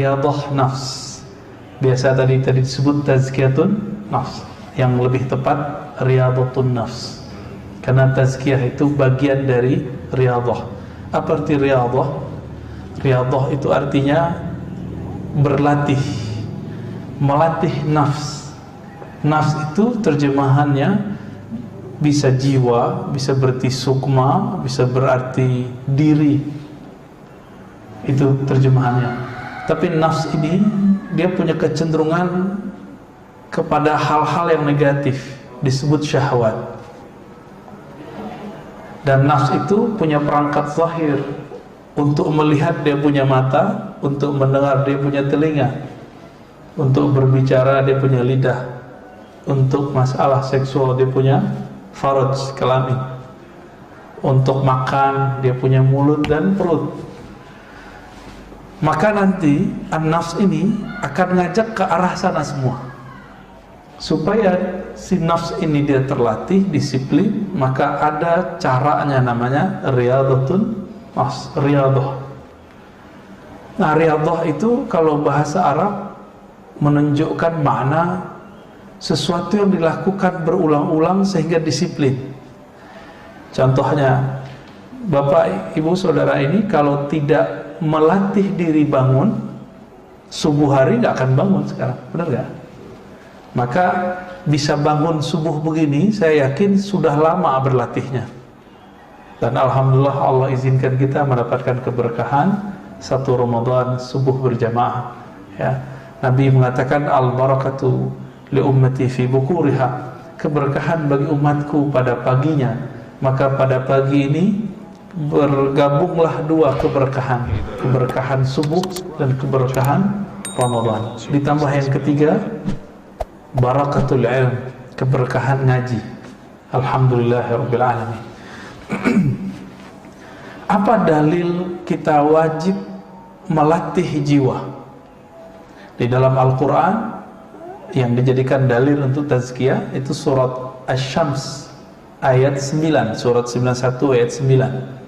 riyadhah nafs. Biasa tadi disebut tazkiyatun nafs, yang lebih tepat riyadhatun nafs, karena tazkiyah itu bagian dari riyadhah. Apa arti riyadhah? Riyadhah itu artinya berlatih, melatih nafs. Nafs itu terjemahannya bisa jiwa, bisa berarti sukma, bisa berarti diri. Itu terjemahannya. Tapi nafs ini dia punya kecenderungan kepada hal-hal yang negatif, disebut syahwat. Dan nafs itu punya perangkat zahir. Untuk melihat dia punya mata, untuk mendengar dia punya telinga, untuk berbicara dia punya lidah, untuk masalah seksual dia punya faraj, kelamin, untuk makan dia punya mulut dan perut. Maka nanti an-nafs ini akan ngajak ke arah sana semua. Supaya si nafs ini dia terlatih, disiplin, maka ada caranya, namanya riyadhatun nafs, riyadhah. Nah, riyadhah itu kalau bahasa Arab menunjukkan makna sesuatu yang dilakukan berulang-ulang sehingga disiplin. Contohnya, Bapak, Ibu, Saudara ini kalau tidak melatih diri bangun subuh hari, nggak akan bangun sekarang, benar nggak? Maka bisa bangun subuh begini, saya yakin sudah lama berlatihnya. Dan alhamdulillah Allah izinkan kita mendapatkan keberkahan satu Ramadan subuh berjamaah. Ya, Nabi mengatakan al-barakatu li ummati fi bukuriha, keberkahan bagi umatku pada paginya. Maka pada pagi ini bergabunglah dua keberkahan, keberkahan subuh dan keberkahan Ramadan. Ditambah yang ketiga, barakatul ilm, keberkahan ngaji. Alhamdulillahirabbil alamin. Apa dalil kita wajib melatih jiwa? Di dalam Al-Quran yang dijadikan dalil untuk tazkiyah itu surat Asy-Syams ayat 9, surat 91 ayat 9.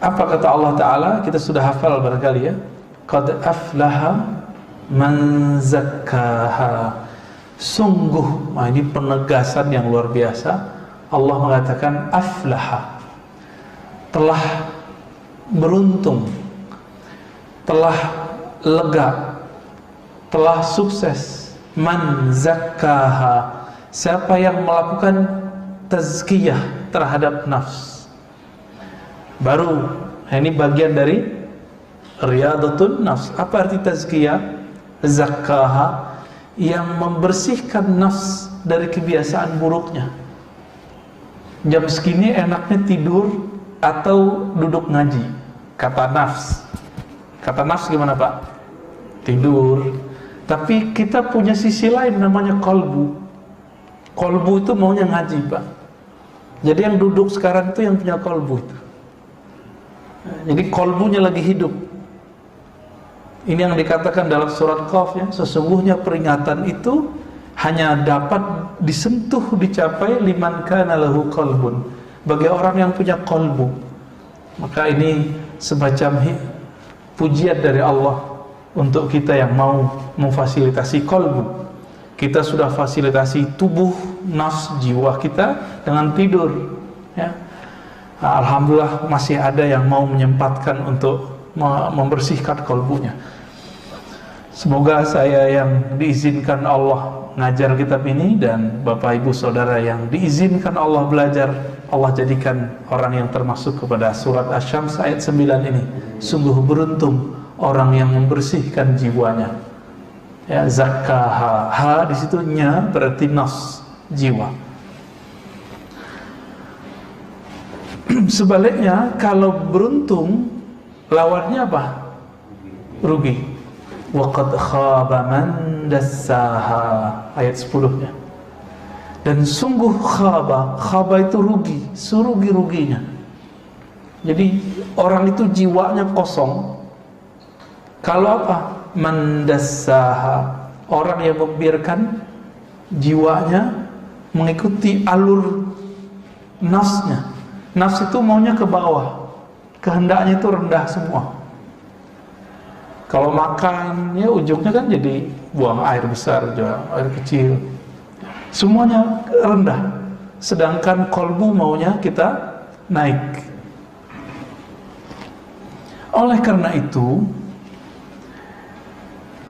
Apa kata Allah Ta'ala? Kita sudah hafal barangkali ya. Qad aflaha man zakkaha. Sungguh, nah ini penegasan yang luar biasa. Allah mengatakan aflaha, telah beruntung, telah lega, telah sukses. Man zakkaha, siapa yang melakukan tazkiyah terhadap nafs. Baru, ini bagian dari riyadhatun nafs. Apa arti tazkiyah? Zakkaha, yang membersihkan nafs dari kebiasaan buruknya. Jam segini enaknya tidur atau duduk ngaji, kata nafs. Kata nafs gimana Pak? Tidur. Tapi kita punya sisi lain namanya kolbu. Kolbu itu maunya ngaji Pak. Jadi yang duduk sekarang itu yang punya kolbu itu. Jadi kolbunya lagi hidup. Ini yang dikatakan dalam surat Qaf ya, sesungguhnya peringatan itu hanya dapat disentuh, dicapai liman kana lahu qalbun, bagi orang yang punya kolbu. Maka ini semacam pujian dari Allah untuk kita yang mau memfasilitasi kolbu. Kita sudah fasilitasi tubuh, nafs, jiwa kita dengan tidur ya. Alhamdulillah masih ada yang mau menyempatkan untuk membersihkan kolbunya. Semoga saya yang diizinkan Allah ngajar kitab ini dan Bapak Ibu Saudara yang diizinkan Allah belajar, Allah jadikan orang yang termasuk kepada surat Asy-Syams ayat 9 ini. Sungguh beruntung orang yang membersihkan jiwanya. Ya, zakkaha, ha di situ nya berarti nafs, jiwa. Sebaliknya kalau beruntung lawannya apa? Rugi. Wa qad khaba man dassaha, ayat 10-nya. Dan sungguh khaba itu rugi, serugi-ruginya. Jadi orang itu jiwanya kosong. Kalau apa? Man dassaha, orang yang membiarkan jiwanya mengikuti alur nafsnya. Nafs itu maunya ke bawah, kehendaknya itu rendah semua. Kalau makan, ya ujungnya kan jadi buang air besar, air kecil. Semuanya rendah. Sedangkan kolbu maunya kita naik. Oleh karena itu,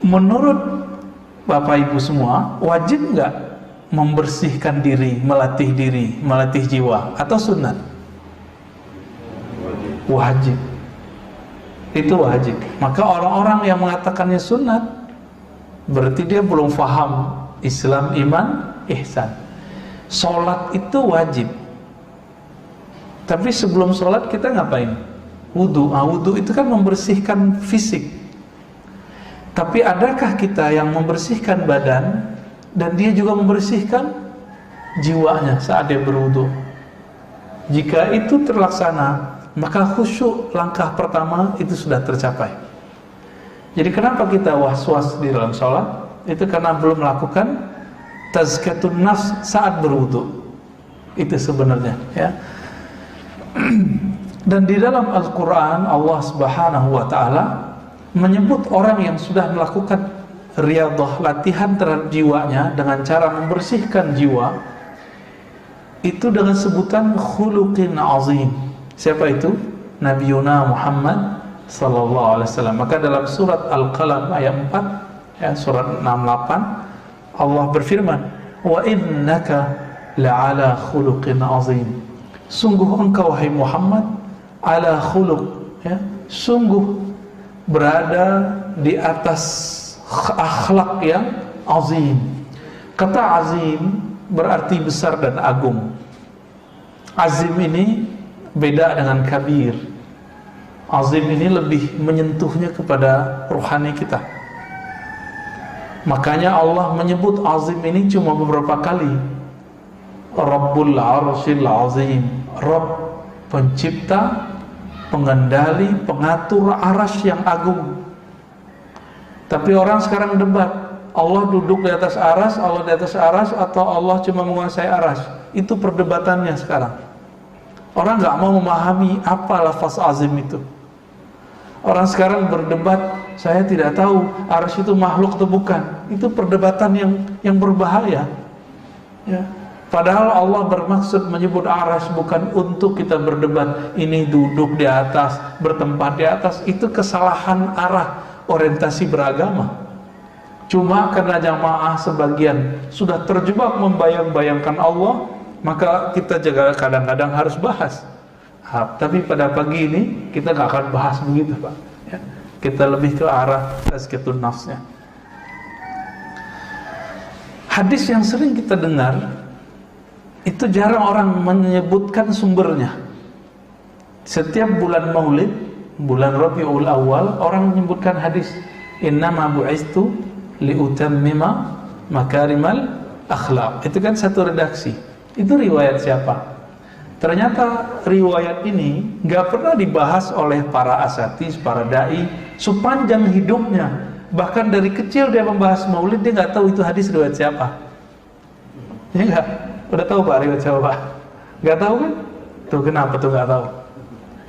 menurut Bapak Ibu semua, wajib nggak membersihkan diri, melatih jiwa, atau sunat? Wajib. Itu wajib. Maka orang-orang yang mengatakannya sunat, berarti dia belum faham Islam, iman, ihsan. Sholat itu wajib. Tapi sebelum sholat kita ngapain? Wudu. Wudu itu kan membersihkan fisik. Tapi adakah kita yang membersihkan badan dan dia juga membersihkan jiwanya saat dia berwudu? Jika itu terlaksana, maka khusyuk langkah pertama itu sudah tercapai. Jadi kenapa kita was-was di dalam sholat? Itu karena belum melakukan tazkiyatun nafs saat berwudu. Itu sebenarnya, ya. Dan di dalam Al-Quran Allah Subhanahu wa ta'ala menyebut orang yang sudah melakukan riyadhah, latihan terhadap jiwanya dengan cara membersihkan jiwa, itu dengan sebutan khuluqin azim. Siapa itu? Nabiuna Muhammad sallallahu alaihi wasallam. Maka dalam surat Al-Qalam ayat 4, ya, surat 68, Allah berfirman, "Wa innaka la'ala khuluqin azim." Sungguh engkau wahai Muhammad ala khuluq, ya, sungguh berada di atas akhlak yang azim. Kata azim berarti besar dan agung. Azim ini beda dengan kabir. Azim ini lebih menyentuhnya kepada rohani kita. Makanya Allah menyebut azim ini cuma beberapa kali. Rabbul Arsyil Azim, Rabb, pencipta, pengendali, pengatur arasy yang agung. Tapi orang sekarang debat, Allah duduk di atas aras, Allah di atas aras, atau Allah cuma menguasai aras. Itu perdebatannya sekarang. Orang nggak mau memahami apa lafaz azim itu. Orang sekarang berdebat, saya tidak tahu aras itu makhluk atau bukan. Itu perdebatan yang berbahaya, ya. Padahal Allah bermaksud menyebut aras bukan untuk kita berdebat, ini duduk di atas, bertempat di atas. Itu kesalahan arah orientasi beragama. Cuma karena jamaah sebagian sudah terjebak membayang-bayangkan Allah, maka kita juga kadang-kadang harus bahas. Tapi pada pagi ini kita gak akan bahas begitu, Pak, ya. Kita lebih ke arah tazkiyatun nafsnya. Hadis yang sering kita dengar itu jarang orang menyebutkan sumbernya. Setiap bulan Maulid, bulan Rabiul Awal, orang menyebutkan hadis innama bu'istu liutammima makarimal akhlaq. Itu kan satu redaksi. Itu riwayat siapa? Ternyata riwayat ini gak pernah dibahas oleh para asatiz, para da'i sepanjang hidupnya. Bahkan dari kecil dia membahas Maulid, dia gak tahu itu hadis riwayat siapa. Ya enggak? Udah tahu Pak riwayat siapa Pak? Gak tahu kan? Tuh kenapa tuh gak tahu?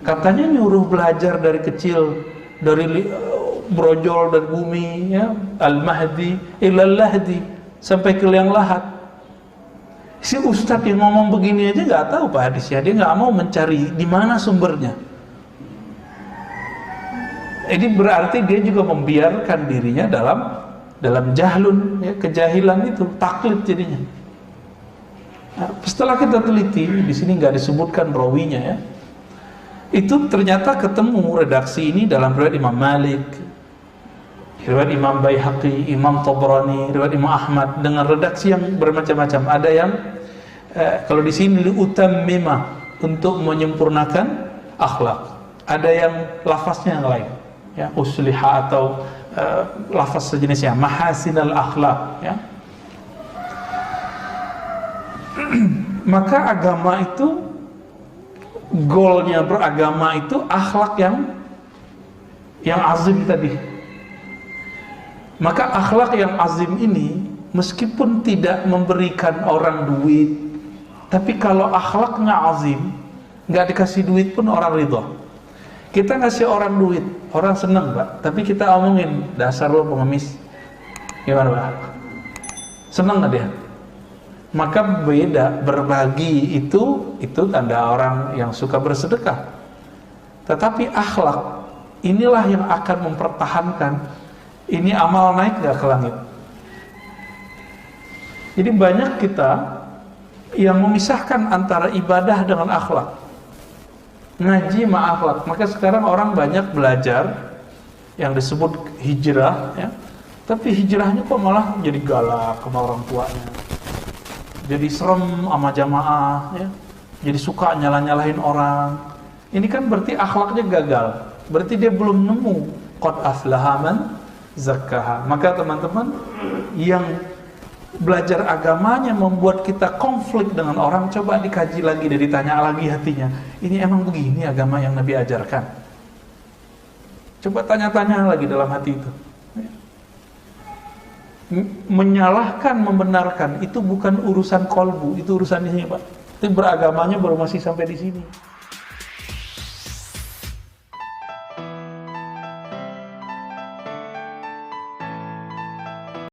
Katanya nyuruh belajar dari kecil, dari brojol dan bumi, ya, al-mahdi ilal lahdi, sampai ke liang lahat. Si ustadz yang ngomong begini aja gak tahu Pak hadisnya, dia gak mau mencari di mana sumbernya. Ini berarti dia juga membiarkan dirinya dalam jahlun, ya, kejahilan itu, taklid jadinya. Nah, setelah kita teliti, di sini nggak disebutkan rawinya, ya. Itu ternyata ketemu redaksi ini dalam riwayat Imam Malik, riwayat Imam Baihaqi, Imam Tabrani, riwayat Imam Ahmad dengan redaksi yang bermacam-macam. Ada yang kalau di sini utammima, untuk menyempurnakan akhlak. Ada yang lafaznya yang lain, ya, usliha, atau lafaz sejenisnya mahasinal akhlak, ya. Maka agama itu, goalnya beragama itu akhlak yang azim tadi. Maka akhlak yang azim ini meskipun tidak memberikan orang duit, tapi kalau akhlaknya azim, nggak dikasih duit pun orang ridho. Kita ngasih orang duit, orang seneng Pak, tapi kita omongin dasar lo pengemis, gimana Pak? Seneng nggak dia? Maka beda, berbagi itu tanda orang yang suka bersedekah. Tetapi akhlak, inilah yang akan mempertahankan ini amal naik nggak ke langit. Jadi banyak kita yang memisahkan antara ibadah dengan akhlak, ngaji sama akhlak. Maka sekarang orang banyak belajar yang disebut hijrah, ya. Tapi hijrahnya kok malah jadi galak sama orang tuanya, jadi serem sama jamaah, ya. Jadi suka nyalah-nyalahin orang. Ini kan berarti akhlaknya gagal. Berarti dia belum nemu qad aflaha man zakkaha. Maka teman-teman yang belajar agamanya membuat kita konflik dengan orang, coba dikaji lagi dan ditanya lagi hatinya. Ini emang begini agama yang Nabi ajarkan? Coba tanya-tanya lagi dalam hati itu. Menyalahkan, membenarkan itu bukan urusan kolbu, itu urusan di sini Pak. Itu beragamanya baru masih sampai di sini.